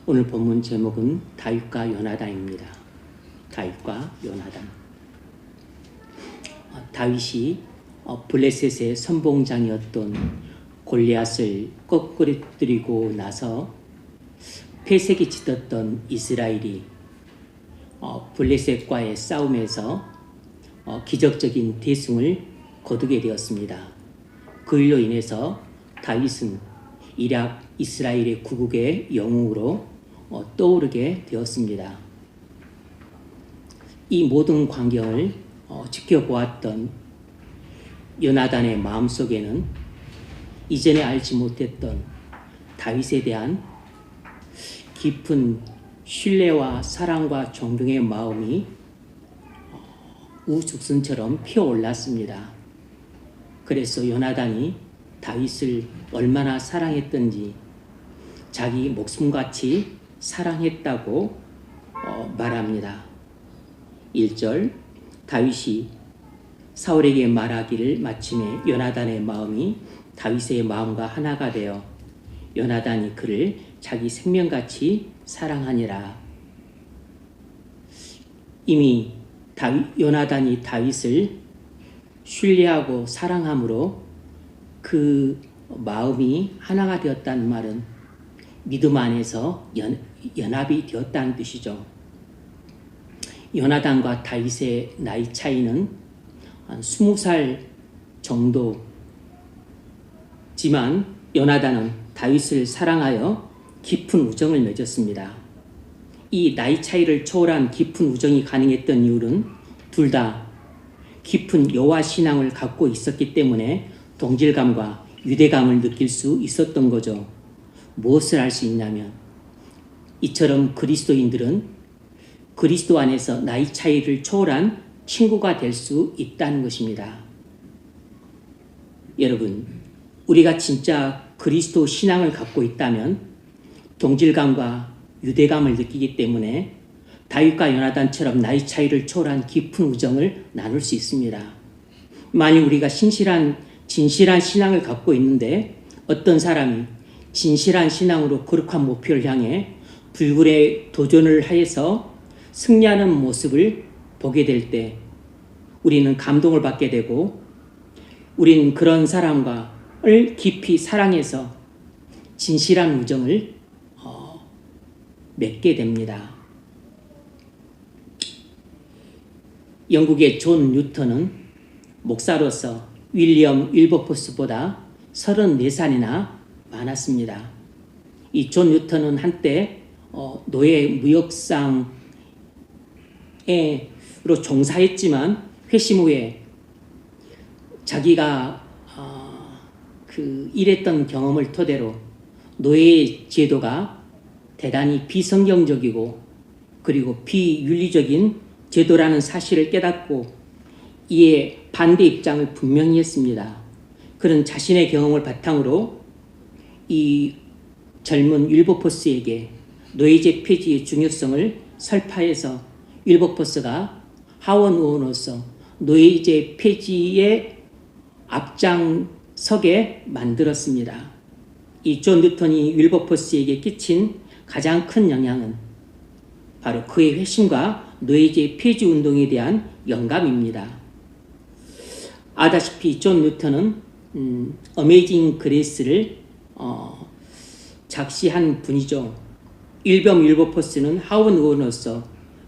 오늘 본문 제목은 다윗과 요나단입니다. 다윗과 요나단. 다윗이 블레셋의 선봉장이었던 골리앗을 꺾으리고 나서 폐색이 짙었던 이스라엘이 블레셋과의 싸움에서 기적적인 대승을 거두게 되었습니다. 그 일로 인해서 다윗은 이락 이스라엘의 구국의 영웅으로 떠오르게 되었습니다. 이 모든 광경을 지켜보았던 요나단의 마음속에는 이전에 알지 못했던 다윗에 대한 깊은 신뢰와 사랑과 존경의 마음이 우죽순처럼 피어올랐습니다. 그래서 요나단이 다윗을 얼마나 사랑했던지 자기 목숨같이 사랑했다고 말합니다. 1절 다윗이 사울에게 말하기를 마침에 요나단의 마음이 다윗의 마음과 하나가 되어 요나단이 그를 자기 생명같이 사랑하니라. 이미 요나단이 다윗을 신뢰하고 사랑함으로 그 마음이 하나가 되었다는 말은 믿음 안에서 연합이 되었다는 뜻이죠. 요나단과 다윗의 나이 차이는 한 20살 정도지만 요나단은 다윗을 사랑하여 깊은 우정을 맺었습니다. 이 나이 차이를 초월한 깊은 우정이 가능했던 이유는 둘 다 깊은 여호와 신앙을 갖고 있었기 때문에 동질감과 유대감을 느낄 수 있었던 거죠. 무엇을 할 수 있냐면 이처럼 그리스도인들은 그리스도 안에서 나이 차이를 초월한 친구가 될 수 있다는 것입니다. 여러분, 우리가 진짜 그리스도 신앙을 갖고 있다면 동질감과 유대감을 느끼기 때문에 다윗과 요나단처럼 나이 차이를 초월한 깊은 우정을 나눌 수 있습니다. 만일 우리가 진실한 신앙을 갖고 있는데 어떤 사람이 진실한 신앙으로 거룩한 목표를 향해 불굴의 도전을 하여서 승리하는 모습을 보게 될 때 우리는 감동을 받게 되고 우리는 그런 사람을 깊이 사랑해서 진실한 우정을 맺게 됩니다. 영국의 존 뉴턴은 목사로서 윌리엄 윌버포스보다 34살이나 많았습니다. 이 존 뉴턴은 한때 노예 무역상으로 종사했지만 회심 후에 자기가 일했던 경험을 토대로 노예 제도가 대단히 비성경적이고 그리고 비윤리적인 제도라는 사실을 깨닫고 이에 반대 입장을 분명히 했습니다. 그런 자신의 경험을 바탕으로 이 젊은 윌버포스에게 노예제 폐지의 중요성을 설파해서 윌버포스가 하원 의원으로서 노예제 폐지의 앞장서게 만들었습니다. 이 존 뉴턴이 윌버포스에게 끼친 가장 큰 영향은 바로 그의 회심과 노예제 폐지 운동에 대한 영감입니다. 아다시피 존 뉴턴은 어메이징 그레이스를 작시한 분이죠. 윌버포스는 하원 의원으로서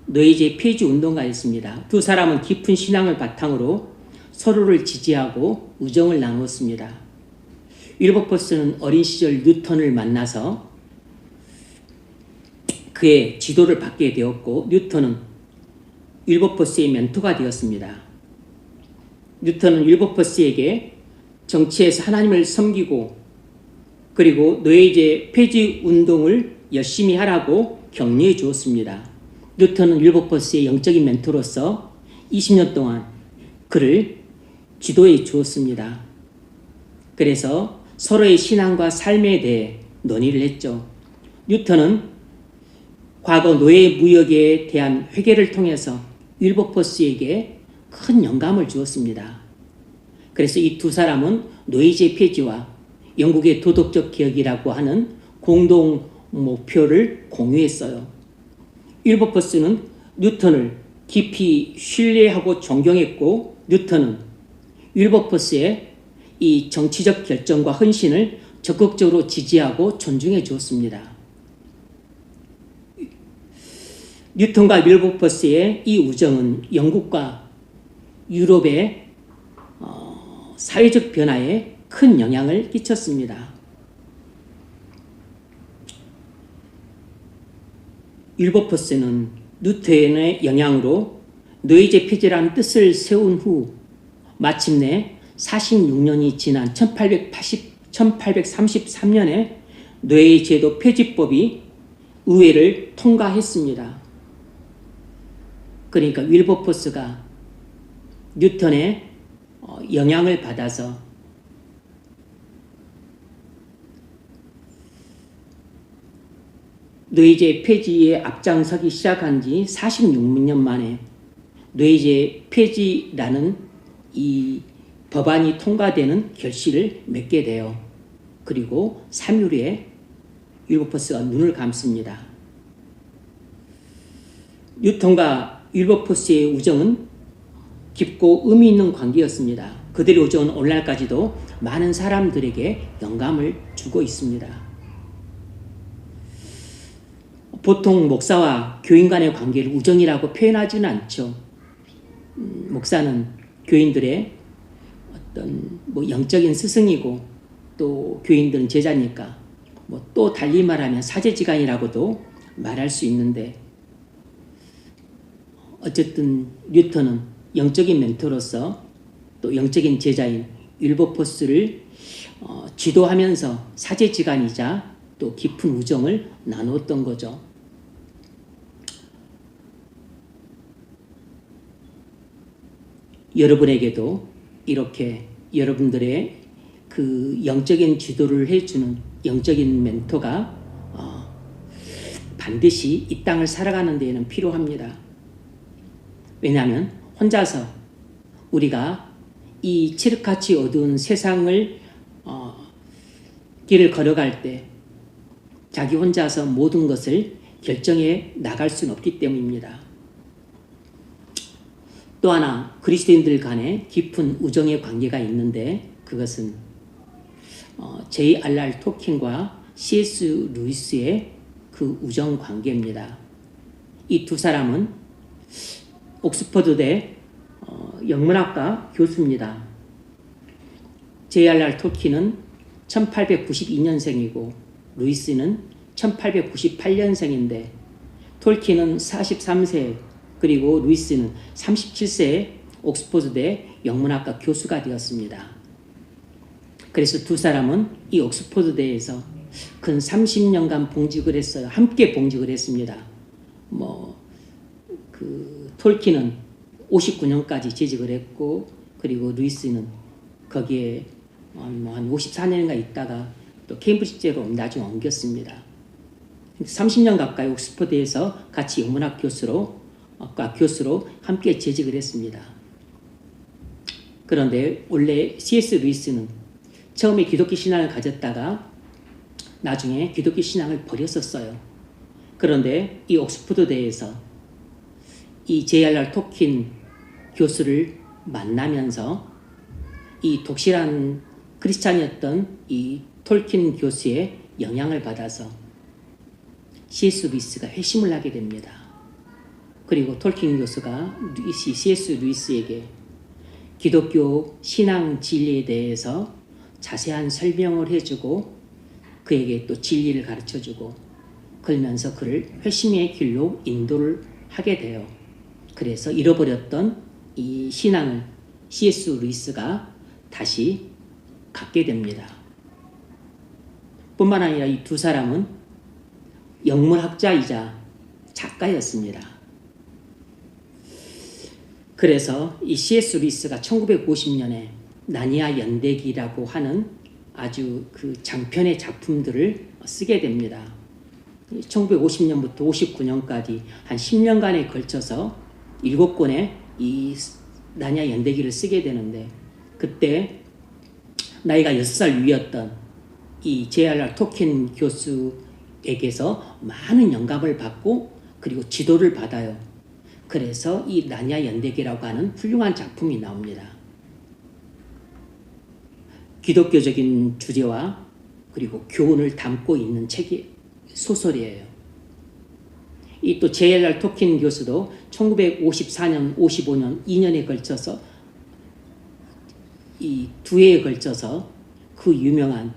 노예제 폐지 운동가였습니다. 두 사람은 깊은 신앙을 바탕으로 서로를 지지하고 우정을 나누었습니다. 윌버포스는 어린 시절 뉴턴을 만나서 그의 지도를 받게 되었고 뉴턴은 윌버포스의 멘토가 되었습니다. 뉴턴은 윌버포스에게 정치에서 하나님을 섬기고 그리고 노예제 폐지 운동을 열심히 하라고 격려해 주었습니다. 뉴턴은 윌버포스의 영적인 멘토로서 20년 동안 그를 지도해 주었습니다. 그래서 서로의 신앙과 삶에 대해 논의를 했죠. 뉴턴은 과거 노예 무역에 대한 회개를 통해서 윌버포스에게 큰 영감을 주었습니다. 그래서 이 두 사람은 노예제 폐지와 영국의 도덕적 개혁이라고 하는 공동 목표를 공유했어요. 윌버포스는 뉴턴을 깊이 신뢰하고 존경했고, 뉴턴은 윌버포스의 이 정치적 결정과 헌신을 적극적으로 지지하고 존중해 주었습니다. 뉴턴과 윌버포스의 이 우정은 영국과 유럽의 사회적 변화에 큰 영향을 끼쳤습니다. 윌버포스는 뉴턴의 영향으로 노예제 폐지라는 뜻을 세운 후 마침내 46년이 지난 1833년에 노예제도 폐지법이 의회를 통과했습니다. 그러니까 윌버포스가 뉴턴의 영향을 받아서 노예제 폐지에 앞장서기 시작한 지 46년 만에 노예제 폐지라는 이 법안이 통과되는 결실을 맺게 돼요. 그리고 3일 후에 윌버포스가 눈을 감습니다. 뉴턴과 윌버포스의 우정은 깊고 의미 있는 관계였습니다. 그들의 우정은 오늘날까지도 많은 사람들에게 영감을 주고 있습니다. 보통 목사와 교인 간의 관계를 우정이라고 표현하지는 않죠. 목사는 교인들의 어떤 영적인 스승이고, 또 교인들은 제자니까 또 달리 말하면 사제지간이라고도 말할 수 있는데, 어쨌든 뉴턴은 영적인 멘토로서 또 영적인 제자인 윌버포스를 지도하면서 사제지간이자 또 깊은 우정을 나누었던 거죠. 여러분에게도 이렇게 여러분들의 그 영적인 지도를 해주는 영적인 멘토가 반드시 이 땅을 살아가는 데에는 필요합니다. 왜냐하면 혼자서 우리가 이 칠흑같이 어두운 세상을 길을 걸어갈 때 자기 혼자서 모든 것을 결정해 나갈 수는 없기 때문입니다. 또 하나 그리스도인들 간에 깊은 우정의 관계가 있는데, 그것은 J.R.R. 톨킨과 C.S. 루이스의 그 우정 관계입니다. 이 두 사람은 옥스퍼드대 영문학과 교수입니다. J.R.R. 톨킨은 1892년생이고 루이스는 1898년생인데, 톨킨은 43세, 그리고 루이스는 37세에 옥스퍼드대 영문학과 교수가 되었습니다. 그래서 두 사람은 이 옥스퍼드대에서 근 30년간 봉직을 했어요. 함께 봉직을 했습니다. 톨킨은 59년까지 재직을 했고, 그리고 루이스는 거기에 한 54년인가 있다가 또 케임브리지대로 나중에 옮겼습니다. 30년 가까이 옥스퍼드에서 같이 영문학 교수로 함께 재직을 했습니다. 그런데 원래 C.S. 루이스는 처음에 기독교 신앙을 가졌다가 나중에 기독교 신앙을 버렸었어요. 그런데 이 옥스퍼드대에서 이 J.R.R. 톨킨 교수를 만나면서 이 독실한 크리스찬이었던 이 톨킨 교수의 영향을 받아서 C.S. 루이스가 회심을 하게 됩니다. 그리고 톨킨 교수가 C.S. 루이스에게 기독교 신앙 진리에 대해서 자세한 설명을 해주고 그에게 또 진리를 가르쳐주고, 그러면서 그를 회심의 길로 인도를 하게 돼요. 그래서 잃어버렸던 이 신앙을 C.S. 루이스가 다시 갖게 됩니다. 뿐만 아니라 이 두 사람은 영문학자이자 작가였습니다. 그래서 이 C.S. 루이스가 1950년에 나니아 연대기라고 하는 아주 그 장편의 작품들을 쓰게 됩니다. 1950년부터 59년까지 한 10년간에 걸쳐서 7권의 이 나니아 연대기를 쓰게 되는데, 그때 나이가 6살 위였던 이 J.R.R. 톨킨 교수의 그리스도에게서 많은 영감을 받고 그리고 지도를 받아요. 그래서 이 나냐 연대기라고 하는 훌륭한 작품이 나옵니다. 기독교적인 주제와 그리고 교훈을 담고 있는 책이 소설이에요. 이 또 J.R.R. 톨킨 교수도 1954년, 55년 2년에 걸쳐서 이 두 해에 걸쳐서 그 유명한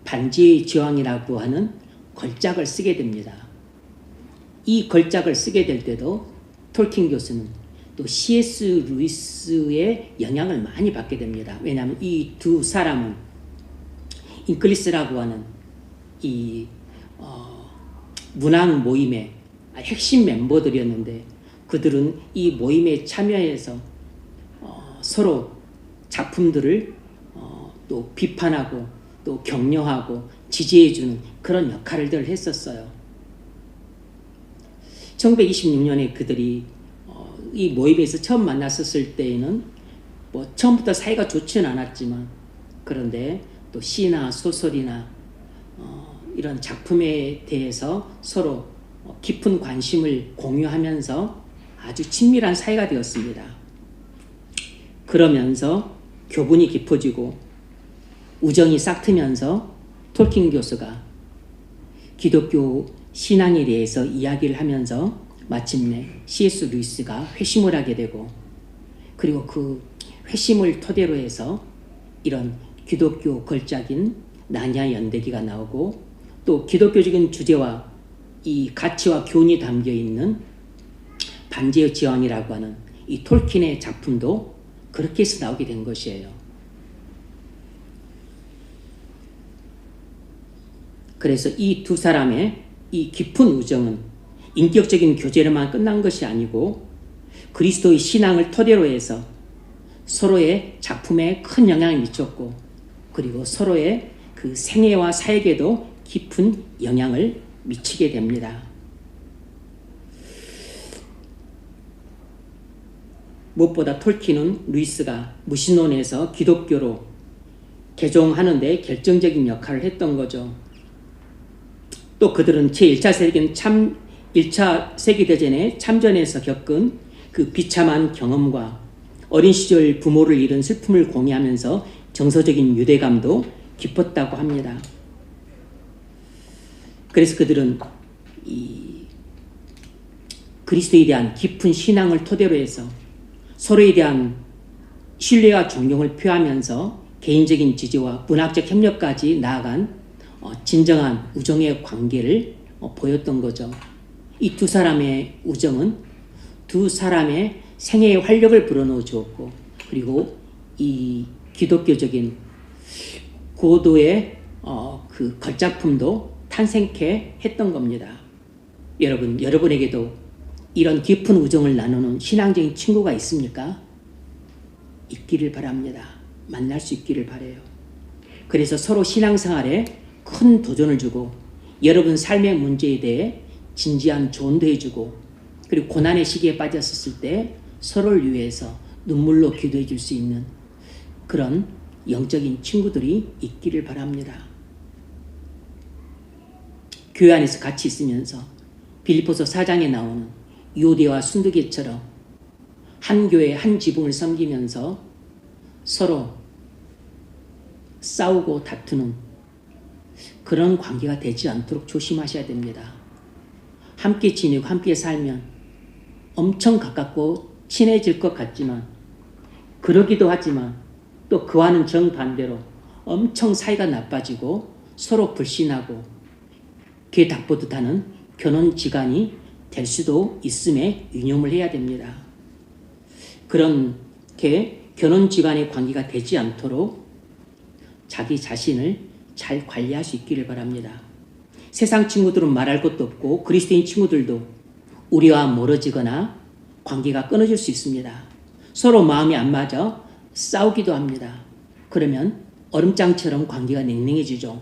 반지의 제왕이라고 하는 걸작을 쓰게 됩니다. 이 걸작을 쓰게 될 때도 톨킨 교수는 또 C.S. 루이스의 영향을 많이 받게 됩니다. 왜냐하면 이 두 사람은 잉클리스라고 하는 이 문학 모임의 핵심 멤버들이었는데 그들은 이 모임에 참여해서 서로 작품들을 또 비판하고 또 격려하고 지지해주는 그런 역할을 했었어요. 1926년에 그들이 이 모임에서 처음 만났었을 때에는 뭐 처음부터 사이가 좋지는 않았지만 그런데 또 시나 소설이나 이런 작품에 대해서 서로 깊은 관심을 공유하면서 아주 친밀한 사이가 되었습니다. 그러면서 교분이 깊어지고 우정이 싹트면서 톨킨 교수가 기독교 신앙에 대해서 이야기를 하면서 마침내 C.S. 루이스가 회심을 하게 되고 그리고 그 회심을 토대로 해서 이런 기독교 걸작인 나냐 연대기가 나오고 또 기독교적인 주제와 이 가치와 교훈이 담겨 있는 반지의 제왕이라고 하는 이 톨킨의 작품도 그렇게 해서 나오게 된 것이에요. 그래서 이 두 사람의 이 깊은 우정은 인격적인 교제로만 끝난 것이 아니고 그리스도의 신앙을 토대로 해서 서로의 작품에 큰 영향을 미쳤고 그리고 서로의 그 생애와 사역에도 깊은 영향을 미치게 됩니다. 무엇보다 톨킨은 루이스가 무신론에서 기독교로 개종하는 데 결정적인 역할을 했던 거죠. 또 그들은 제1차 세계대전에 참전해서 겪은 그 비참한 경험과 어린 시절 부모를 잃은 슬픔을 공유하면서 정서적인 유대감도 깊었다고 합니다. 그래서 그들은 이 그리스도에 대한 깊은 신앙을 토대로 해서 서로에 대한 신뢰와 존경을 표하면서 개인적인 지지와 문학적 협력까지 나아간 진정한 우정의 관계를 보였던 거죠. 이 두 사람의 우정은 두 사람의 생애의 활력을 불어넣어 주었고 그리고 이 기독교적인 고도의 그 걸작품도 탄생케 했던 겁니다. 여러분에게도 이런 깊은 우정을 나누는 신앙적인 친구가 있습니까? 있기를 바랍니다. 만날 수 있기를 바라요. 그래서 서로 신앙생활에 큰 도전을 주고 여러분 삶의 문제에 대해 진지한 조언도 해주고 그리고 고난의 시기에 빠졌을 때 서로를 위해서 눈물로 기도해 줄 수 있는 그런 영적인 친구들이 있기를 바랍니다. 교회 안에서 같이 있으면서 빌립보서 4장에 나오는 요대와 순두개처럼 한 교회 한 지붕을 섬기면서 서로 싸우고 다투는 그런 관계가 되지 않도록 조심하셔야 됩니다. 함께 지내고 함께 살면 엄청 가깝고 친해질 것 같지만 그러기도 하지만 또 그와는 정반대로 엄청 사이가 나빠지고 서로 불신하고 개 닭보듯 하는 결혼지간이 될 수도 있음에 유념을 해야 됩니다. 그렇게 결혼지간의 관계가 되지 않도록 자기 자신을 잘 관리할 수 있기를 바랍니다. 세상 친구들은 말할 것도 없고 그리스도인 친구들도 우리와 멀어지거나 관계가 끊어질 수 있습니다. 서로 마음이 안 맞아 싸우기도 합니다. 그러면 얼음장처럼 관계가 냉랭해지죠.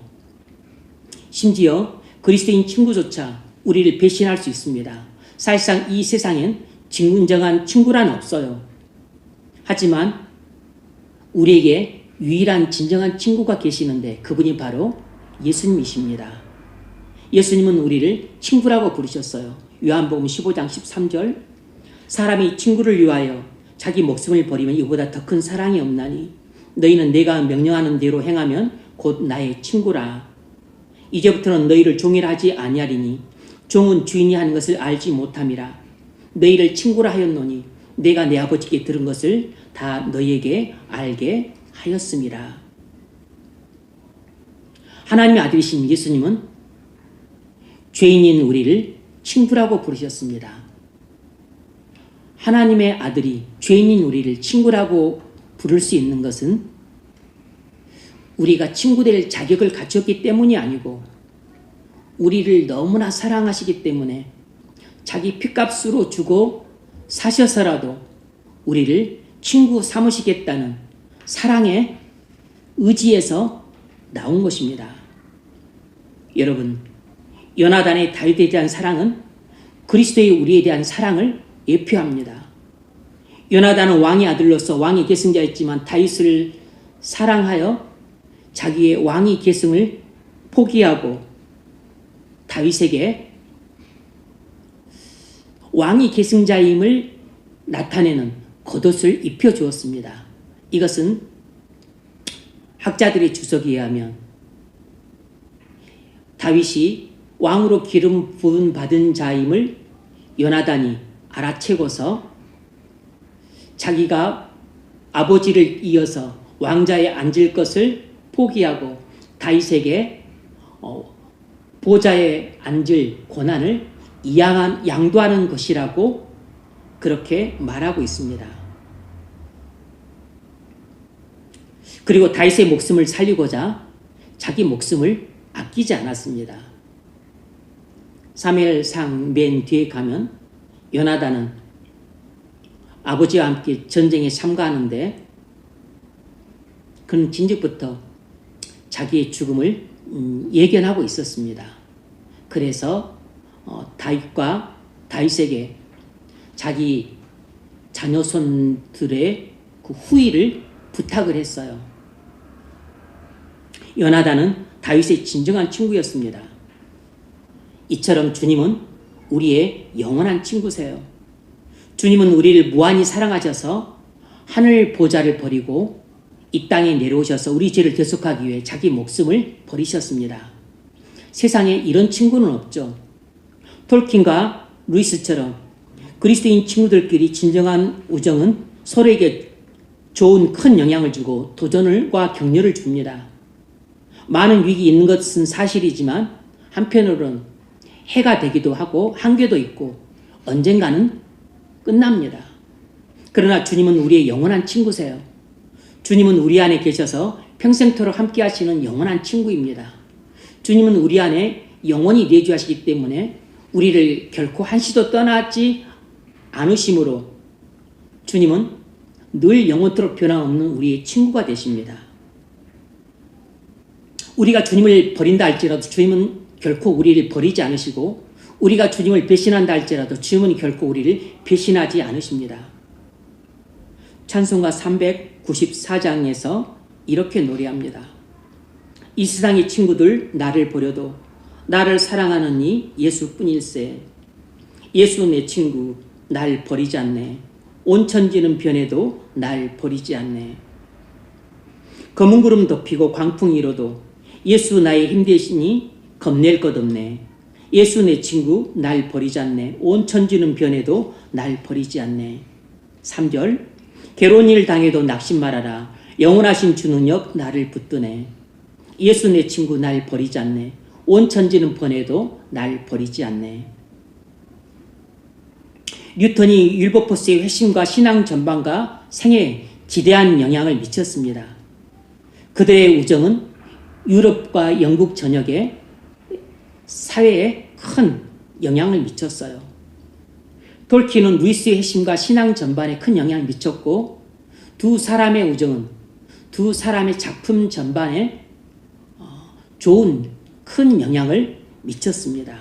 심지어 그리스도인 친구조차 우리를 배신할 수 있습니다. 사실상 이 세상엔 진정한 친구란 없어요. 하지만 우리에게 유일한 진정한 친구가 계시는데 그분이 바로 예수님이십니다. 예수님은 우리를 친구라고 부르셨어요. 요한복음 15장 13절 사람이 친구를 위하여 자기 목숨을 버리면 이보다 더 큰 사랑이 없나니 너희는 내가 명령하는 대로 행하면 곧 나의 친구라. 이제부터는 너희를 종이라 하지 아니하리니 종은 주인이 하는 것을 알지 못함이라. 너희를 친구라 하였노니 내가 내 아버지께 들은 것을 다 너희에게 알게 하였음이라. 하나님의 아들이신 예수님은 죄인인 우리를 친구라고 부르셨습니다. 하나님의 아들이 죄인인 우리를 친구라고 부를 수 있는 것은 우리가 친구 될 자격을 갖췄기 때문이 아니고 우리를 너무나 사랑하시기 때문에 자기 핏값으로 주고 사셔서라도 우리를 친구 삼으시겠다는 사랑의 의지에서 나온 것입니다. 여러분, 요나단의 다윗에 대한 사랑은 그리스도의 우리에 대한 사랑을 예표합니다. 요나단은 왕의 아들로서 왕의 계승자였지만 다윗을 사랑하여 자기의 왕의 계승을 포기하고 다윗에게 왕의 계승자임을 나타내는 겉옷을 입혀주었습니다. 이것은 학자들의 주석에 의하면 다윗이 왕으로 기름 부음 받은 자임을 요나단이 알아채고서 자기가 아버지를 이어서 왕자에 앉을 것을 포기하고 다윗에게 보좌에 앉을 권한을 양도하는 것이라고 그렇게 말하고 있습니다. 그리고 다윗의 목숨을 살리고자 자기 목숨을 아끼지 않았습니다. 사무엘상 맨 뒤에 가면 요나단은 아버지와 함께 전쟁에 참가하는데 그는 진즉부터 자기의 죽음을 예견하고 있었습니다. 그래서 다윗에게 자기 자녀손들의 그 후위를 부탁을 했어요. 요나단은 다윗의 진정한 친구였습니다. 이처럼 주님은 우리의 영원한 친구세요. 주님은 우리를 무한히 사랑하셔서 하늘 보좌를 버리고 이 땅에 내려오셔서 우리 죄를 대속하기 위해 자기 목숨을 버리셨습니다. 세상에 이런 친구는 없죠. 톨킨과 루이스처럼 그리스도인 친구들끼리 진정한 우정은 서로에게 좋은 큰 영향을 주고 도전과 격려를 줍니다. 많은 위기 있는 것은 사실이지만 한편으로는 해가 되기도 하고 한계도 있고 언젠가는 끝납니다. 그러나 주님은 우리의 영원한 친구세요. 주님은 우리 안에 계셔서 평생토록 함께 하시는 영원한 친구입니다. 주님은 우리 안에 영원히 내주하시기 때문에 우리를 결코 한시도 떠나지 않으심으로 주님은 늘 영원토록 변함없는 우리의 친구가 되십니다. 우리가 주님을 버린다 할지라도 주님은 결코 우리를 버리지 않으시고 우리가 주님을 배신한다 할지라도 주님은 결코 우리를 배신하지 않으십니다. 찬송가 394장에서 이렇게 노래합니다. 이 세상의 친구들 나를 버려도 나를 사랑하는 이 예수뿐일세. 예수 내 친구 날 버리지 않네. 온 천지는 변해도 날 버리지 않네. 검은 구름 덮이고 광풍이 일어도 예수 나의 힘 대시니 겁낼 것 없네. 예수 내 친구 날 버리지 않네. 온 천지는 변해도 날 버리지 않네. 3절 괴로운 일 당해도 낙심 말아라. 영원하신 주 능력 나를 붙드네. 예수 내 친구 날 버리지 않네. 온 천지는 변해도 날 버리지 않네. 뉴턴이 윌버포스의 회심과 신앙 전반과 생애에 지대한 영향을 미쳤습니다. 그들의 우정은 유럽과 영국 전역에 사회에 큰 영향을 미쳤어요. 톨킨은 루이스의 회심과 신앙 전반에 큰 영향을 미쳤고 두 사람의 우정은 두 사람의 작품 전반에 좋은 큰 영향을 미쳤습니다.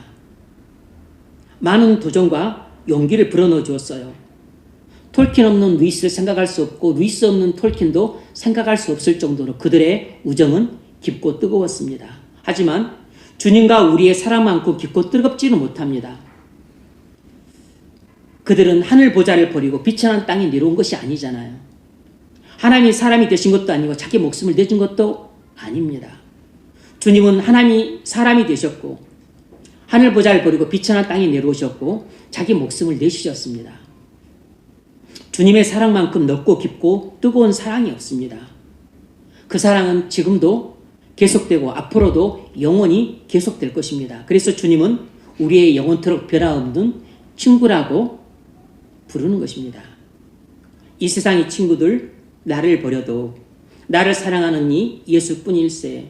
많은 도전과 용기를 불어넣어 주었어요. 톨킨 없는 루이스를 생각할 수 없고 루이스 없는 톨킨도 생각할 수 없을 정도로 그들의 우정은 깊고 뜨거웠습니다. 하지만 주님과 우리의 사랑만큼 깊고 뜨겁지는 못합니다. 그들은 하늘 보좌를 버리고 비천한 땅에 내려온 것이 아니잖아요. 하나님이 사람이 되신 것도 아니고 자기 목숨을 내준 것도 아닙니다. 주님은 하나님이 사람이 되셨고 하늘 보좌를 버리고 비천한 땅에 내려오셨고 자기 목숨을 내주셨습니다. 주님의 사랑만큼 넓고 깊고 뜨거운 사랑이 없습니다. 그 사랑은 지금도 계속되고 앞으로도 영원히 계속될 것입니다. 그래서 주님은 우리의 영원토록 변함없는 친구라고 부르는 것입니다. 이 세상의 친구들 나를 버려도 나를 사랑하는 이 예수뿐일세.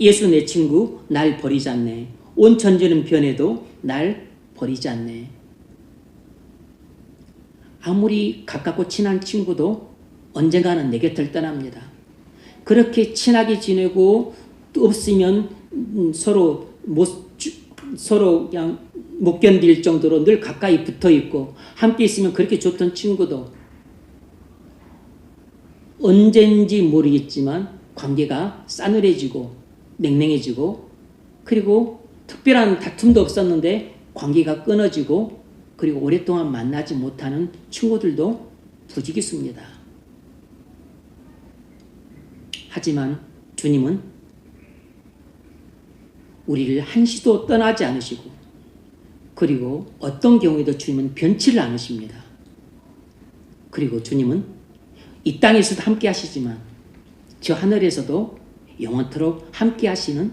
예수 내 친구 날 버리지 않네. 온 천지는 변해도 날 버리지 않네. 아무리 가깝고 친한 친구도 언젠가는 내 곁을 떠납니다. 그렇게 친하게 지내고 또 없으면 서로 그냥 못 견딜 정도로 늘 가까이 붙어 있고 함께 있으면 그렇게 좋던 친구도 언젠지 모르겠지만 관계가 싸늘해지고 냉랭해지고 그리고 특별한 다툼도 없었는데 관계가 끊어지고 그리고 오랫동안 만나지 못하는 친구들도 부지기수입니다. 하지만 주님은 우리를 한시도 떠나지 않으시고 그리고 어떤 경우에도 주님은 변치를 않으십니다. 그리고 주님은 이 땅에서도 함께 하시지만 저 하늘에서도 영원토록 함께 하시는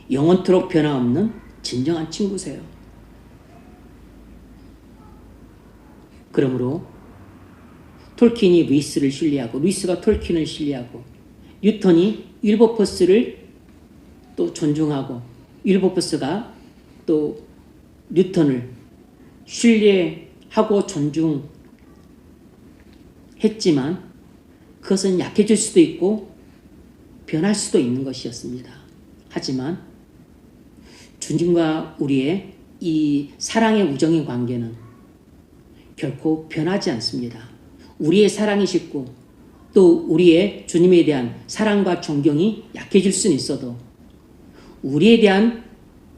영원토록 변함없는 진정한 친구세요. 그러므로 톨킨이 루이스를 신뢰하고 루이스가 톨킨을 신뢰하고 뉴턴이 윌버포스를 또 존중하고 윌버포스가 또 뉴턴을 신뢰하고 존중했지만 그것은 약해질 수도 있고 변할 수도 있는 것이었습니다. 하지만 주님과 우리의 이 사랑의 우정의 관계는 결코 변하지 않습니다. 우리의 사랑이 식고 또 우리의 주님에 대한 사랑과 존경이 약해질 수는 있어도 우리에 대한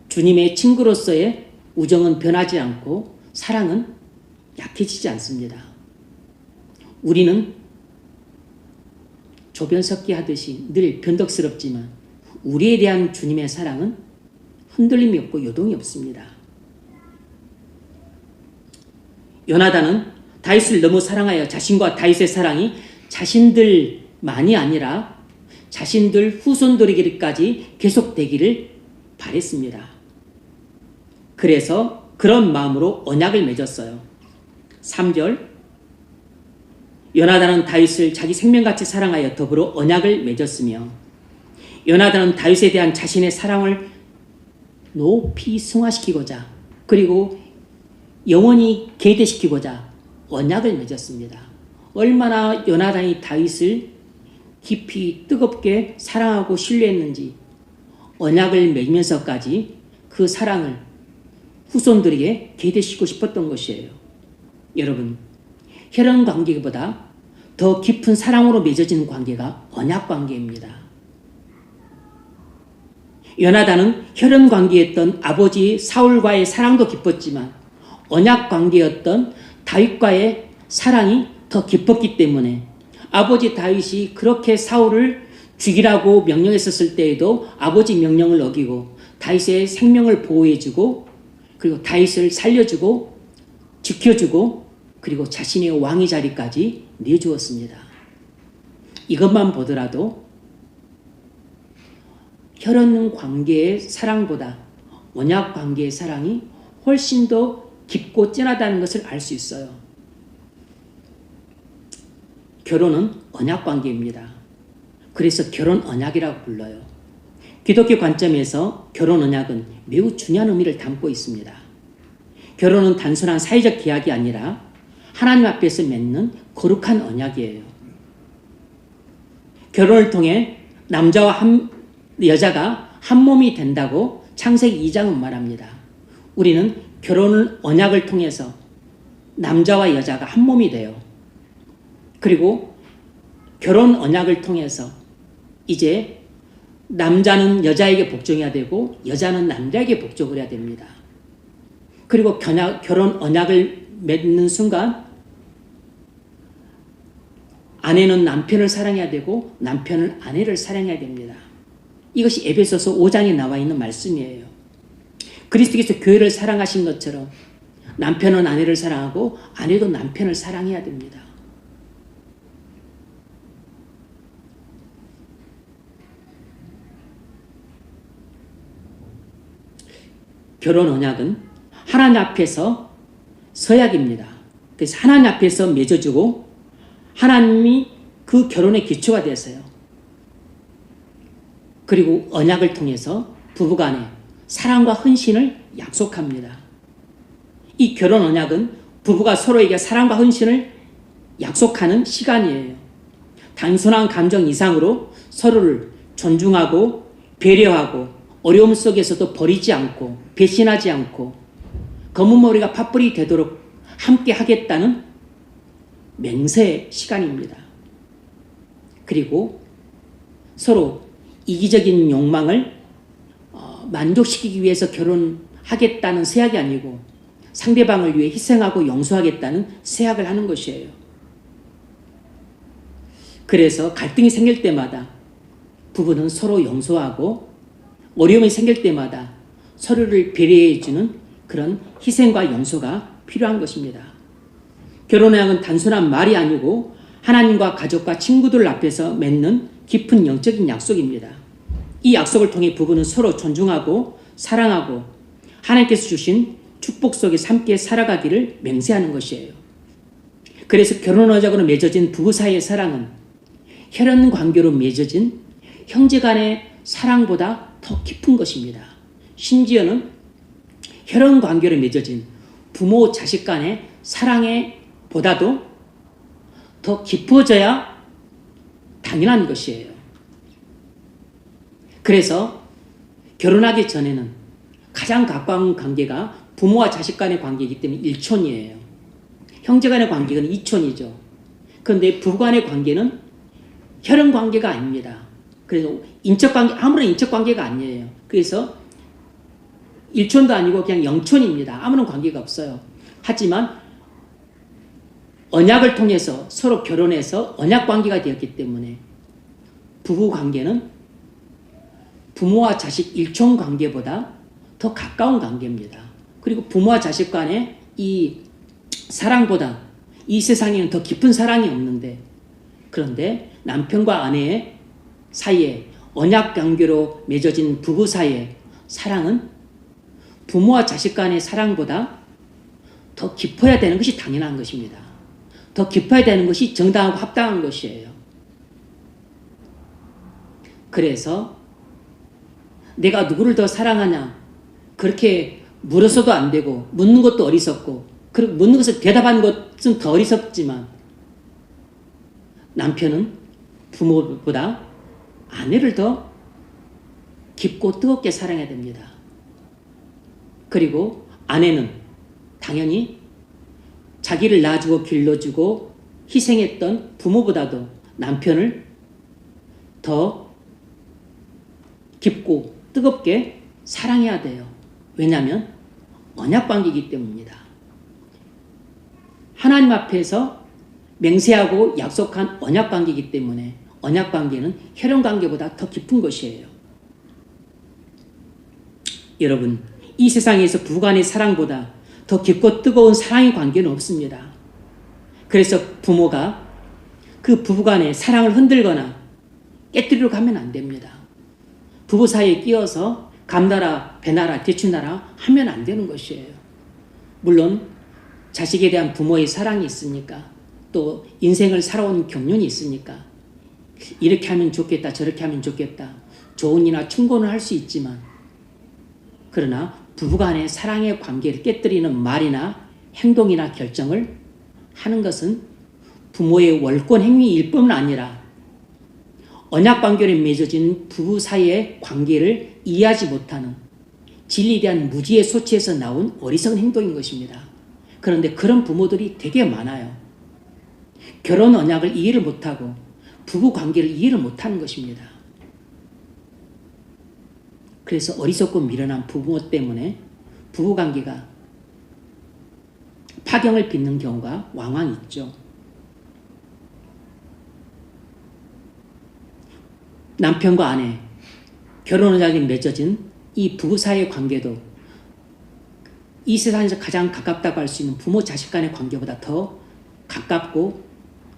주님의 친구로서의 우정은 변하지 않고 사랑은 약해지지 않습니다. 우리는 조변석기 하듯이 늘 변덕스럽지만 우리에 대한 주님의 사랑은 흔들림이 없고 요동이 없습니다. 요나단은 다윗을 너무 사랑하여 자신과 다윗의 사랑이 자신들만이 아니라 자신들 후손들에게까지 계속되기를 바랬습니다. 그래서 그런 마음으로 언약을 맺었어요. 3절 요나단은 다윗을 자기 생명같이 사랑하여 더불어 언약을 맺었으며 요나단은 다윗에 대한 자신의 사랑을 높이 승화시키고자 그리고 영원히 계대시키고자 언약을 맺었습니다. 얼마나 요나단이 다윗을 깊이 뜨겁게 사랑하고 신뢰했는지 언약을 맺으면서까지 그 사랑을 후손들에게 계대시키고 싶었던 것이에요. 여러분, 혈연 관계보다 더 깊은 사랑으로 맺어지는 관계가 언약 관계입니다. 요나단은 혈연 관계였던 아버지 사울과의 사랑도 깊었지만 언약 관계였던 다윗과의 사랑이 더 깊었기 때문에 아버지 다윗이 그렇게 사울을 죽이라고 명령했었을 때에도 아버지 명령을 어기고 다윗의 생명을 보호해주고 그리고 다윗을 살려주고 지켜주고 그리고 자신의 왕의 자리까지 내주었습니다. 이것만 보더라도 혈연 관계의 사랑보다 언약 관계의 사랑이 훨씬 더 깊고 진하다는 것을 알 수 있어요. 결혼은 언약 관계입니다. 그래서 결혼 언약이라고 불러요. 기독교 관점에서 결혼 언약은 매우 중요한 의미를 담고 있습니다. 결혼은 단순한 사회적 계약이 아니라 하나님 앞에서 맺는 거룩한 언약이에요. 결혼을 통해 남자와 여자가 한 몸이 된다고 창세기 2장은 말합니다. 우리는 결혼 언약을 통해서 남자와 여자가 한 몸이 돼요. 그리고 결혼 언약을 통해서 이제 남자는 여자에게 복종해야 되고 여자는 남자에게 복종을 해야 됩니다. 그리고 결혼 언약을 맺는 순간 아내는 남편을 사랑해야 되고 남편은 아내를 사랑해야 됩니다. 이것이 에베소서 5장에 나와 있는 말씀이에요. 그리스도께서 교회를 사랑하신 것처럼 남편은 아내를 사랑하고 아내도 남편을 사랑해야 됩니다. 결혼 언약은 하나님 앞에서 서약입니다. 그래서 하나님 앞에서 맺어주고 하나님이 그 결혼의 기초가 되어서요. 그리고 언약을 통해서 부부간에 사랑과 헌신을 약속합니다. 이 결혼 언약은 부부가 서로에게 사랑과 헌신을 약속하는 시간이에요. 단순한 감정 이상으로 서로를 존중하고 배려하고 어려움 속에서도 버리지 않고 배신하지 않고 검은 머리가 팥불이 되도록 함께 하겠다는 맹세의 시간입니다. 그리고 서로 이기적인 욕망을 만족시키기 위해서 결혼하겠다는 세약이 아니고 상대방을 위해 희생하고 용서하겠다는 세약을 하는 것이에요. 그래서 갈등이 생길 때마다 부부는 서로 용서하고 어려움이 생길 때마다 서로를 배려해주는 그런 희생과 용서가 필요한 것입니다. 결혼은 단순한 말이 아니고 하나님과 가족과 친구들 앞에서 맺는 깊은 영적인 약속입니다. 이 약속을 통해 부부는 서로 존중하고 사랑하고 하나님께서 주신 축복 속에 함께 살아가기를 맹세하는 것이에요. 그래서 결혼 언약으로 맺어진 부부 사이의 사랑은 혈연 관계로 맺어진 형제 간의 사랑보다 더 깊은 것입니다. 심지어는 혈연 관계로 맺어진 부모 자식 간의 사랑에 보다도 더 깊어져야 당연한 것이에요. 그래서 결혼하기 전에는 가장 가까운 관계가 부모와 자식 간의 관계이기 때문에 1촌이에요. 형제 간의 관계는 2촌이죠. 그런데 부부 간의 관계는 혈연 관계가 아닙니다. 그래서 인척관계, 아무런 인척관계가 아니에요. 그래서 1촌도 아니고 그냥 0촌입니다. 아무런 관계가 없어요. 하지만 언약을 통해서 서로 결혼해서 언약관계가 되었기 때문에 부부관계는 부모와 자식 1촌 관계보다 더 가까운 관계입니다. 그리고 부모와 자식 간의 이 사랑보다 이 세상에는 더 깊은 사랑이 없는데, 그런데 남편과 아내의 사이에 언약관계로 맺어진 부부 사이의 사랑은 부모와 자식 간의 사랑보다 더 깊어야 되는 것이 당연한 것입니다. 더 깊어야 되는 것이 정당하고 합당한 것이에요. 그래서 내가 누구를 더 사랑하냐 그렇게 물어서도 안 되고 묻는 것도 어리석고, 그리고 묻는 것을 대답하는 것은 더 어리석지만 남편은 부모보다 아내를 더 깊고 뜨겁게 사랑해야 됩니다. 그리고 아내는 당연히 자기를 낳아주고 길러주고 희생했던 부모보다도 남편을 더 깊고 뜨겁게 사랑해야 돼요. 왜냐하면 언약관계이기 때문입니다. 하나님 앞에서 맹세하고 약속한 언약관계이기 때문에 언약관계는 혈연관계보다 더 깊은 것이에요. 여러분, 이 세상에서 부부간의 사랑보다 더 깊고 뜨거운 사랑의 관계는 없습니다. 그래서 부모가 그 부부간의 사랑을 흔들거나 깨뜨리려고 하면 안 됩니다. 부부 사이에 끼어서 감나라, 배나라, 대추나라 하면 안 되는 것이에요. 물론 자식에 대한 부모의 사랑이 있으니까, 또 인생을 살아온 경륜이 있으니까 이렇게 하면 좋겠다, 저렇게 하면 좋겠다, 조언이나 충고는 할 수 있지만, 그러나 부부간의 사랑의 관계를 깨뜨리는 말이나 행동이나 결정을 하는 것은 부모의 월권 행위일 뿐 아니라 언약관계로 맺어진 부부 사이의 관계를 이해하지 못하는 진리에 대한 무지의 소치에서 나온 어리석은 행동인 것입니다. 그런데 그런 부모들이 되게 많아요. 결혼 언약을 이해를 못하고 부부 관계를 이해를 못하는 것입니다. 그래서 어리석고 미련한 부부모 때문에 부부관계가 파경을 빚는 경우가 왕왕 있죠. 남편과 아내, 결혼 언약이 맺어진 이 부부 사이의 관계도 이 세상에서 가장 가깝다고 할 수 있는 부모 자식 간의 관계보다 더 가깝고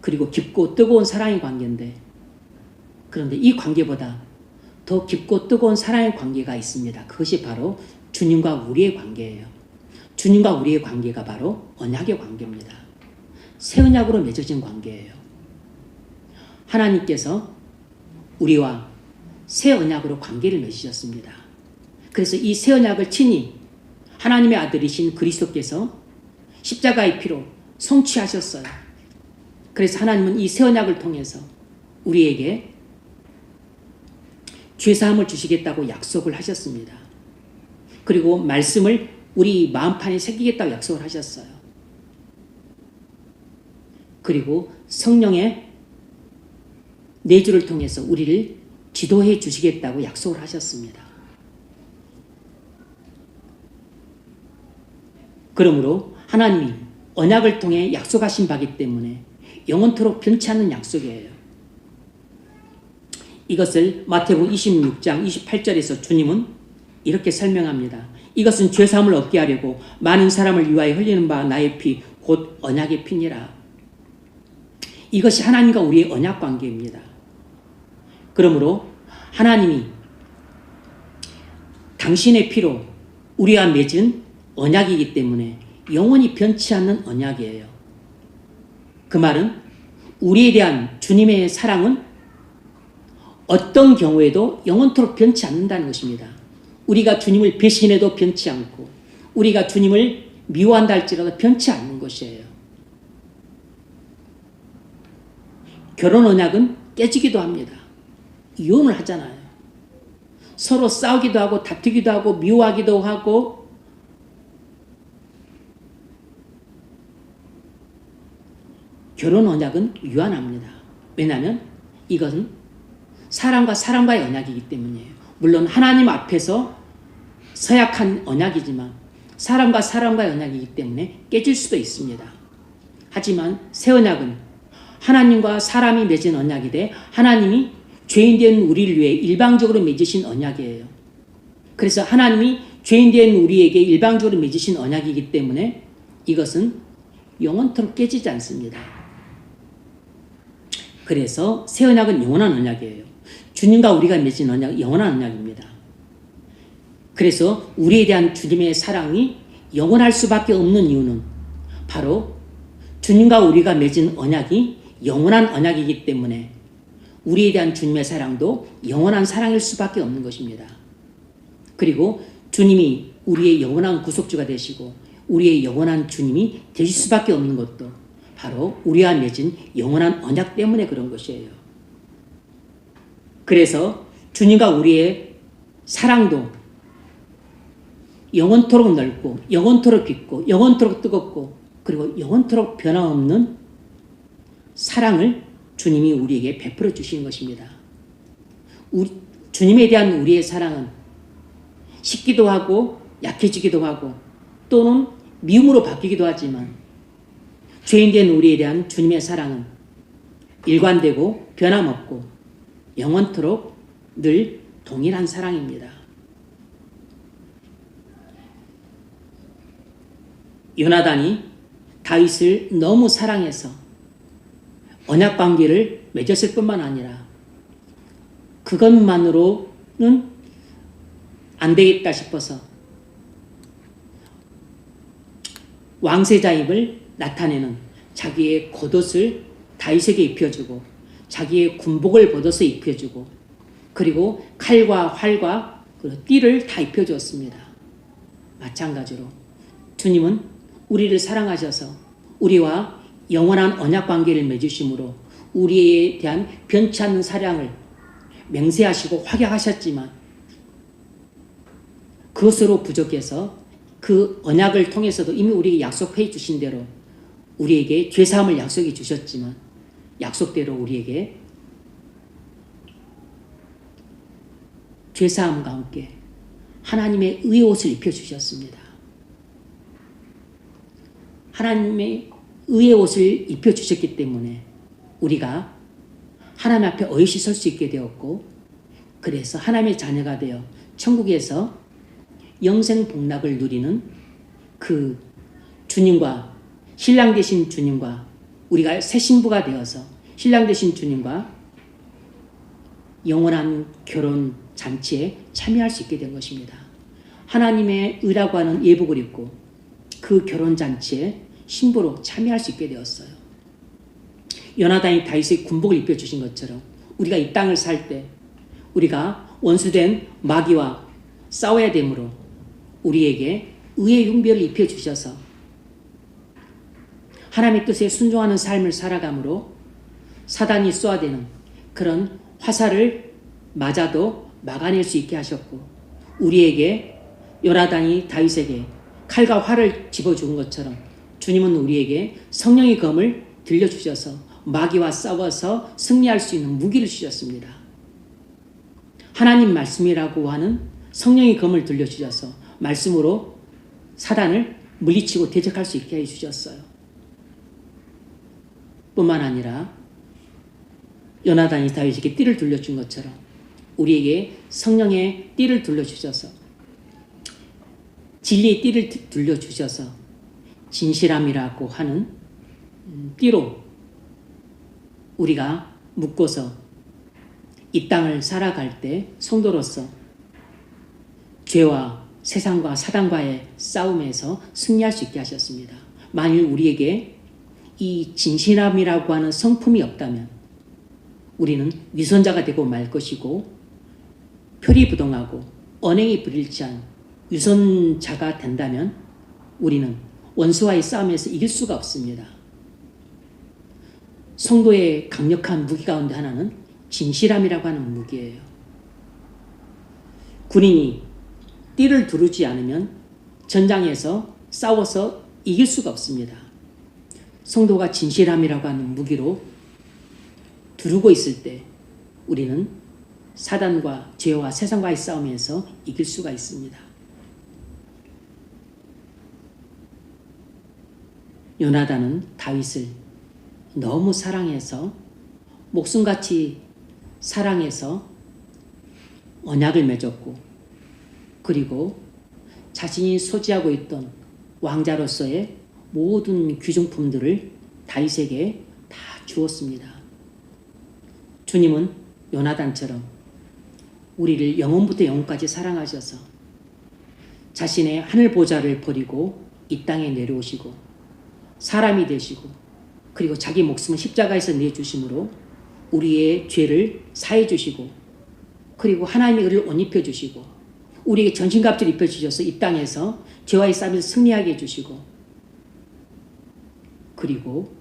그리고 깊고 뜨거운 사랑의 관계인데, 그런데 이 관계보다 더 깊고 뜨거운 사랑의 관계가 있습니다. 그것이 바로 주님과 우리의 관계예요. 주님과 우리의 관계가 바로 언약의 관계입니다. 새 언약으로 맺어진 관계예요. 하나님께서 우리와 새 언약으로 관계를 맺으셨습니다. 그래서 이 새 언약을 친히 하나님의 아들이신 그리스도께서 십자가의 피로 성취하셨어요. 그래서 하나님은 이 새 언약을 통해서 우리에게 죄사함을 주시겠다고 약속을 하셨습니다. 그리고 말씀을 우리 마음판에 새기겠다고 약속을 하셨어요. 그리고 성령의 내주를 통해서 우리를 지도해 주시겠다고 약속을 하셨습니다. 그러므로 하나님이 언약을 통해 약속하신 바이기 때문에 영원토록 변치 않는 약속이에요. 이것을 마태복음 26장 28절에서 주님은 이렇게 설명합니다. 이것은 죄사함을 얻게 하려고 많은 사람을 위하여 흘리는 바 나의 피 곧 언약의 피니라. 이것이 하나님과 우리의 언약 관계입니다. 그러므로 하나님이 당신의 피로 우리와 맺은 언약이기 때문에 영원히 변치 않는 언약이에요. 그 말은 우리에 대한 주님의 사랑은 어떤 경우에도 영원토록 변치 않는다는 것입니다. 우리가 주님을 배신해도 변치 않고 우리가 주님을 미워한다 할지라도 변치 않는 것이에요. 결혼 언약은 깨지기도 합니다. 이혼을 하잖아요. 서로 싸우기도 하고 다투기도 하고 미워하기도 하고 결혼 언약은 유한합니다. 왜냐하면 이것은 사람과 사람과의 언약이기 때문이에요. 물론 하나님 앞에서 서약한 언약이지만 사람과 사람과의 언약이기 때문에 깨질 수도 있습니다. 하지만 새 언약은 하나님과 사람이 맺은 언약이 돼 하나님이 죄인된 우리를 위해 일방적으로 맺으신 언약이에요. 그래서 하나님이 죄인된 우리에게 일방적으로 맺으신 언약이기 때문에 이것은 영원토록 깨지지 않습니다. 그래서 새 언약은 영원한 언약이에요. 주님과 우리가 맺은 언약, 영원한 언약입니다. 그래서 우리에 대한 주님의 사랑이 영원할 수밖에 없는 이유는 바로 주님과 우리가 맺은 언약이 영원한 언약이기 때문에 우리에 대한 주님의 사랑도 영원한 사랑일 수밖에 없는 것입니다. 그리고 주님이 우리의 영원한 구속주가 되시고 우리의 영원한 주님이 되실 수밖에 없는 것도 바로 우리와 맺은 영원한 언약 때문에 그런 것이에요. 그래서 주님과 우리의 사랑도 영원토록 넓고 영원토록 깊고 영원토록 뜨겁고 그리고 영원토록 변함없는 사랑을 주님이 우리에게 베풀어 주시는 것입니다. 주님에 대한 우리의 사랑은 식기도 하고 약해지기도 하고 또는 미움으로 바뀌기도 하지만 죄인된 우리에 대한 주님의 사랑은 일관되고 변함없고 영원토록 늘 동일한 사랑입니다. 요나단이 다윗을 너무 사랑해서 언약 관계를 맺었을 뿐만 아니라 그것만으로는 안 되겠다 싶어서 왕세자임을 나타내는 자기의 겉옷을 다윗에게 입혀주고 자기의 군복을 벗어서 입혀주고 그리고 칼과 활과 띠를 다 입혀주었습니다. 마찬가지로 주님은 우리를 사랑하셔서 우리와 영원한 언약 관계를 맺으심으로 우리에 대한 변치 않는 사랑을 맹세하시고 확약하셨지만 그것으로 부족해서 그 언약을 통해서도 이미 우리에게 약속해 주신 대로 우리에게 죄사함을 약속해 주셨지만 약속대로 우리에게 죄사함과 함께 하나님의 의의 옷을 입혀주셨습니다. 하나님의 의의 옷을 입혀주셨기 때문에 우리가 하나님 앞에 어이시 설 수 있게 되었고, 그래서 하나님의 자녀가 되어 천국에서 영생 복락을 누리는 그 주님과, 신랑 되신 주님과, 우리가 새 신부가 되어서 신랑 되신 주님과 영원한 결혼 잔치에 참여할 수 있게 된 것입니다. 하나님의 의라고 하는 예복을 입고 그 결혼 잔치에 신부로 참여할 수 있게 되었어요. 요나단이 다윗의 군복을 입혀주신 것처럼 우리가 이 땅을 살 때 우리가 원수된 마귀와 싸워야 되므로 우리에게 의의 흉배를 입혀주셔서 하나님의 뜻에 순종하는 삶을 살아가므로 사단이 쏘아대는 그런 화살을 맞아도 막아낼 수 있게 하셨고, 우리에게 요나단이 다윗에게 칼과 활을 집어준 것처럼 주님은 우리에게 성령의 검을 들려주셔서 마귀와 싸워서 승리할 수 있는 무기를 주셨습니다. 하나님 말씀이라고 하는 성령의 검을 들려주셔서 말씀으로 사단을 물리치고 대적할 수 있게 해주셨어요. 뿐만 아니라 요나단이 다윗에게 띠를 둘러준 것처럼 우리에게 성령의 띠를 둘러주셔서, 진리의 띠를 둘러주셔서 진실함이라고 하는 띠로 우리가 묶고서 이 땅을 살아갈 때 성도로서 죄와 세상과 사단과의 싸움에서 승리할 수 있게 하셨습니다. 만일 우리에게 이 진실함이라고 하는 성품이 없다면 우리는 위선자가 되고 말 것이고, 표리부동하고 언행이 불일치한 위선자가 된다면 우리는 원수와의 싸움에서 이길 수가 없습니다. 성도의 강력한 무기 가운데 하나는 진실함이라고 하는 무기예요. 군인이 띠를 두르지 않으면 전장에서 싸워서 이길 수가 없습니다. 성도가 진실함이라고 하는 무기로 두르고 있을 때 우리는 사단과 죄와 세상과의 싸움에서 이길 수가 있습니다. 요나단은 다윗을 너무 사랑해서, 목숨같이 사랑해서 언약을 맺었고, 그리고 자신이 소지하고 있던 왕자로서의 모든 귀중품들을 다윗에게 다 주었습니다. 주님은 요나단처럼 우리를 영혼부터 영혼까지 사랑하셔서 자신의 하늘 보좌를 버리고 이 땅에 내려오시고 사람이 되시고, 그리고 자기 목숨을 십자가에서 내주심으로 우리의 죄를 사해 주시고, 그리고 하나님의 의를 옷 입혀 주시고 우리에게 전신갑주를 입혀 주셔서 이 땅에서 죄와의 싸움에서 승리하게 해주시고, 그리고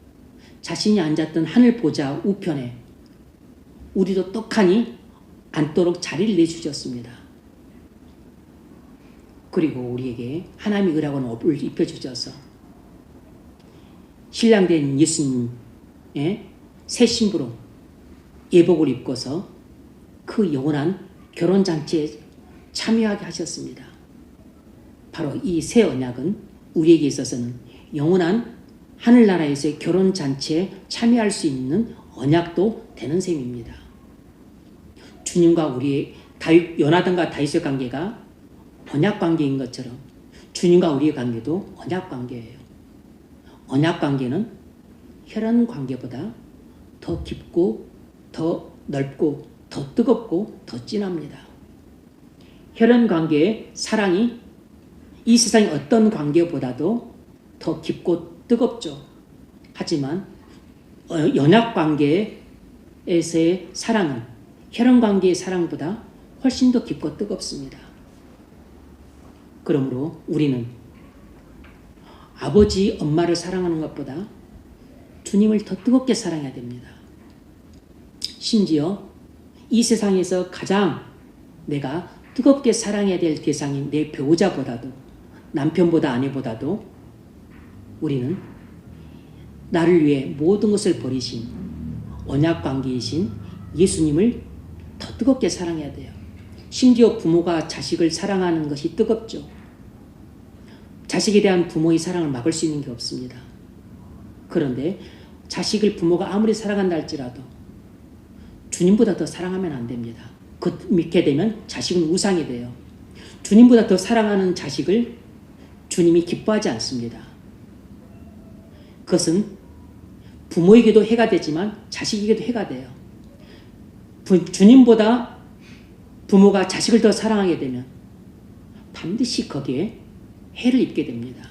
자신이 앉았던 하늘 보좌 우편에 우리도 떡하니 앉도록 자리를 내주셨습니다. 그리고 우리에게 하나님의 의라고 하는 옷을 입혀주셔서 신랑된 예수님의 새 신부로 예복을 입고서 그 영원한 결혼잔치에 참여하게 하셨습니다. 바로 이 새 언약은 우리에게 있어서는 영원한 하늘나라에서의 결혼잔치에 참여할 수 있는 언약도 되는 셈입니다. 주님과 우리의 요나단과 다윗의 관계가 언약 관계인 것처럼 주님과 우리의 관계도 언약 관계예요. 언약 관계는 혈연 관계보다 더 깊고 더 넓고 더 뜨겁고 더 진합니다. 혈연 관계의 사랑이 이 세상의 어떤 관계보다도 더 깊고 뜨겁죠. 하지만 언약 관계에서의 사랑은 혈연 관계의 사랑보다 훨씬 더 깊고 뜨겁습니다. 그러므로 우리는 아버지, 엄마를 사랑하는 것보다 주님을 더 뜨겁게 사랑해야 됩니다. 심지어 이 세상에서 가장 내가 뜨겁게 사랑해야 될 대상인 내 배우자보다도, 남편보다, 아내보다도 우리는 나를 위해 모든 것을 버리신 언약 관계이신 예수님을 더 뜨겁게 사랑해야 돼요. 심지어 부모가 자식을 사랑하는 것이 뜨겁죠. 자식에 대한 부모의 사랑을 막을 수 있는 게 없습니다. 그런데 자식을 부모가 아무리 사랑한다 할지라도 주님보다 더 사랑하면 안 됩니다. 그렇게 되면 자식은 우상이 돼요. 주님보다 더 사랑하는 자식을 주님이 기뻐하지 않습니다. 그것은 부모에게도 해가 되지만 자식에게도 해가 돼요. 주님보다 부모가 자식을 더 사랑하게 되면 반드시 거기에 해를 입게 됩니다.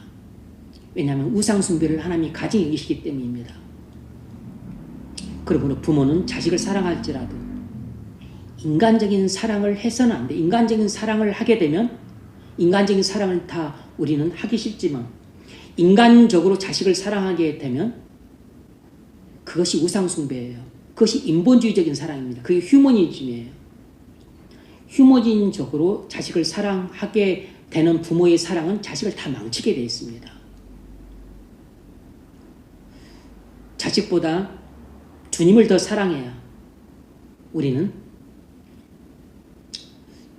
왜냐하면 우상 숭배를 하나님이 가증히 여기시기 때문입니다. 그러므로 부모는 자식을 사랑할지라도 인간적인 사랑을 해서는 안 돼. 인간적인 사랑을 하게 되면 인간적인 사랑을 다 우리는 하기 싫지만 인간적으로 자식을 사랑하게 되면 그것이 우상 숭배예요. 그것이 인본주의적인 사랑입니다. 그게 휴머니즘이에요. 휴머니즘적으로 자식을 사랑하게 되는 부모의 사랑은 자식을 다 망치게 되어 있습니다. 자식보다 주님을 더 사랑해야 우리는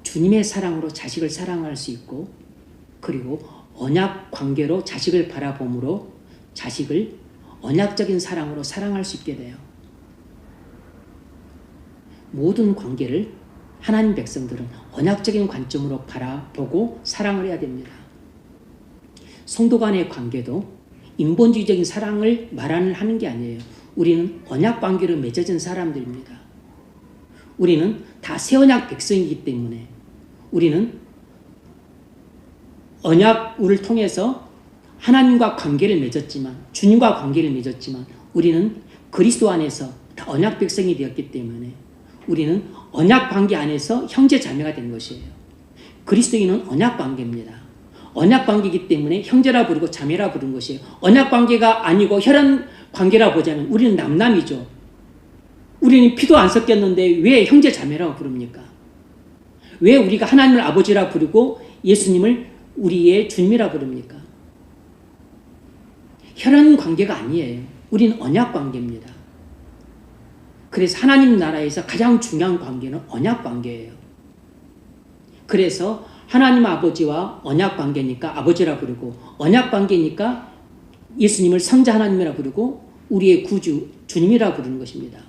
주님의 사랑으로 자식을 사랑할 수 있고, 그리고 언약 관계로 자식을 바라봄으로 자식을 언약적인 사랑으로 사랑할 수 있게 돼요. 모든 관계를 하나님 백성들은 언약적인 관점으로 바라보고 사랑을 해야 됩니다. 성도 간의 관계도 인본주의적인 사랑을 하는 게 아니에요. 우리는 언약 관계로 맺어진 사람들입니다. 우리는 다 새 언약 백성이기 때문에 우리는 언약을 통해서 하나님과 관계를 맺었지만, 주님과 관계를 맺었지만 우리는 그리스도 안에서 다 언약 백성이 되었기 때문에 우리는 언약 관계 안에서 형제 자매가 된 것이에요. 그리스도인은 언약 관계입니다. 언약 관계이기 때문에 형제라 부르고 자매라 부른 것이에요. 언약 관계가 아니고 혈연 관계라 보자면 우리는 남남이죠. 우리는 피도 안 섞였는데 왜 형제 자매라고 부릅니까? 왜 우리가 하나님을 아버지라 부르고 예수님을 우리의 주님이라 부릅니까? 혈연 관계가 아니에요. 우리는 언약 관계입니다. 그래서 하나님 나라에서 가장 중요한 관계는 언약 관계예요. 그래서 하나님 아버지와 언약 관계니까 아버지라 부르고, 언약 관계니까 예수님을 성자 하나님이라 부르고 우리의 구주 주님이라 부르는 것입니다.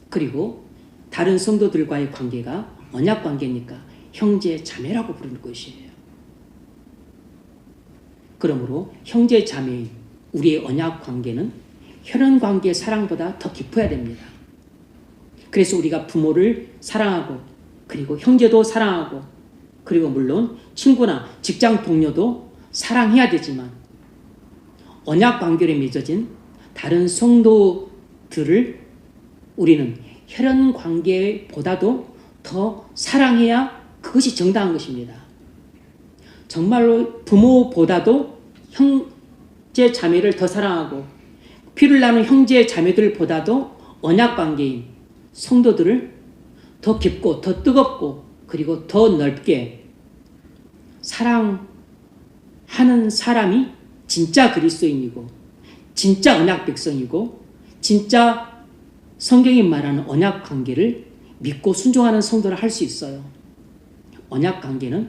그리고 다른 성도들과의 관계가 언약 관계니까 형제 자매라고 부르는 것이에요. 그러므로 형제 자매인 우리의 언약 관계는 혈연 관계의 사랑보다 더 깊어야 됩니다. 그래서 우리가 부모를 사랑하고, 그리고 형제도 사랑하고, 그리고 물론 친구나 직장 동료도 사랑해야 되지만 언약 관계로 맺어진 다른 성도들을 우리는 혈연 관계보다도 더 사랑해야 그것이 정당한 것입니다. 정말로 부모보다도 형제 자매를 더 사랑하고 피를 나눈 형제 자매들보다도 언약 관계인 성도들을 더 깊고 더 뜨겁고 그리고 더 넓게 사랑하는 사람이 진짜 그리스도인이고 진짜 언약 백성이고 진짜 성경이 말하는 언약 관계를 믿고 순종하는 성도를 할 수 있어요. 언약 관계는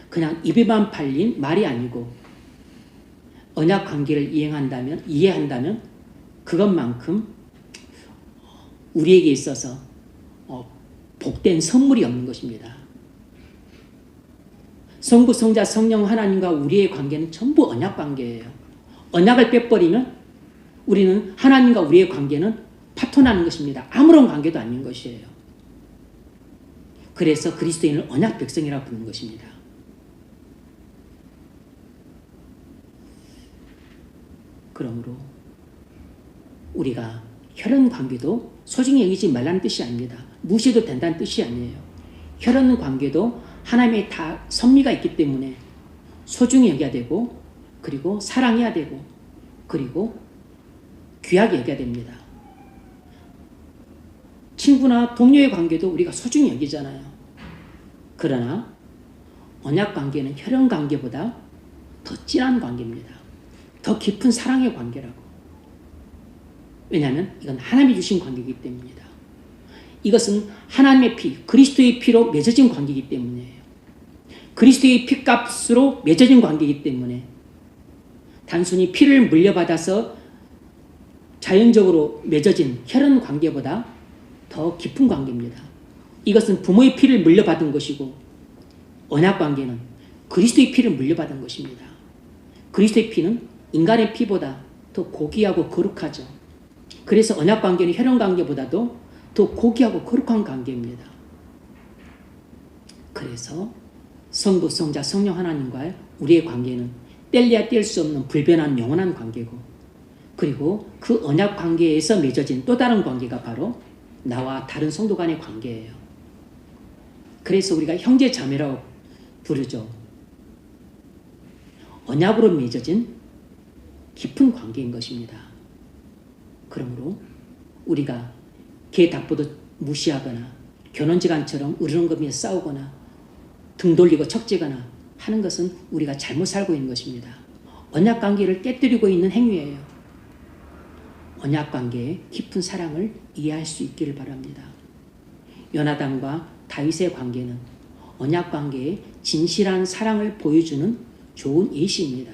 그냥 입에만 팔린 말이 아니고 언약 관계를 이해한다면 그것만큼 우리에게 있어서 복된 선물이 없는 것입니다. 성부, 성자, 성령 하나님과 우리의 관계는 전부 언약 관계예요. 언약을 빼버리면 우리는 하나님과 우리의 관계는 파토나는 것입니다. 아무런 관계도 아닌 것이에요. 그래서 그리스도인을 언약 백성이라고 부르는 것입니다. 그러므로 우리가 혈연 관계도 소중히 여기지 말라는 뜻이 아닙니다. 무시해도 된다는 뜻이 아니에요. 혈연 관계도 하나님의 다 섭리가 있기 때문에 소중히 여겨야 되고, 그리고 사랑해야 되고, 그리고 귀하게 여겨야 됩니다. 친구나 동료의 관계도 우리가 소중히 여기잖아요. 그러나 언약 관계는 혈연 관계보다 더 진한 관계입니다. 더 깊은 사랑의 관계라고. 왜냐하면 이건 하나님이 주신 관계이기 때문입니다. 이것은 하나님의 피, 그리스도의 피로 맺어진 관계이기 때문이에요. 그리스도의 피값으로 맺어진 관계이기 때문에 단순히 피를 물려받아서 자연적으로 맺어진 혈연 관계보다 더 깊은 관계입니다. 이것은 부모의 피를 물려받은 것이고 언약 관계는 그리스도의 피를 물려받은 것입니다. 그리스도의 피는 인간의 피보다 더 고귀하고 거룩하죠. 그래서 언약 관계는 혈연 관계보다도 더 고귀하고 거룩한 관계입니다. 그래서 성부, 성자, 성령 하나님과의 우리의 관계는 뗄래야 뗄 수 없는 불변한 영원한 관계고, 그리고 그 언약 관계에서 맺어진 또 다른 관계가 바로 나와 다른 성도 간의 관계예요. 그래서 우리가 형제 자매라고 부르죠. 언약으로 맺어진 깊은 관계인 것입니다. 그러므로 우리가 개 닭보듯 무시하거나 견원지간처럼 으르렁거리며 싸우거나 등 돌리고 척지거나 하는 것은 우리가 잘못 살고 있는 것입니다. 언약 관계를 깨뜨리고 있는 행위예요. 언약 관계의 깊은 사랑을 이해할 수 있기를 바랍니다. 요나단과 다윗의 관계는 언약 관계의 진실한 사랑을 보여주는 좋은 예시입니다.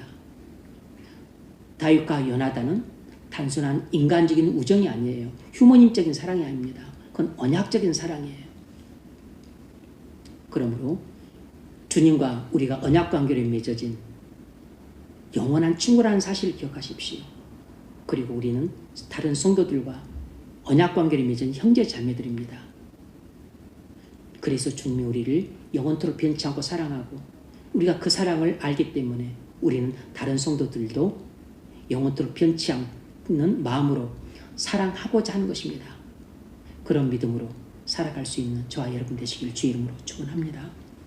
다윗과 요나단은 단순한 인간적인 우정이 아니에요. 휴머님적인 사랑이 아닙니다. 그건 언약적인 사랑이에요. 그러므로 주님과 우리가 언약 관계를 맺어진 영원한 친구라는 사실을 기억하십시오. 그리고 우리는 다른 성도들과 언약 관계를 맺은 형제 자매들입니다. 그래서 주님이 우리를 영원토록 변치 않고 사랑하고 우리가 그 사랑을 알기 때문에 우리는 다른 성도들도 영원토록 변치 않는 마음으로 사랑하고자 하는 것입니다. 그런 믿음으로 살아갈 수 있는 저와 여러분 되시길 주의 이름으로 축원합니다.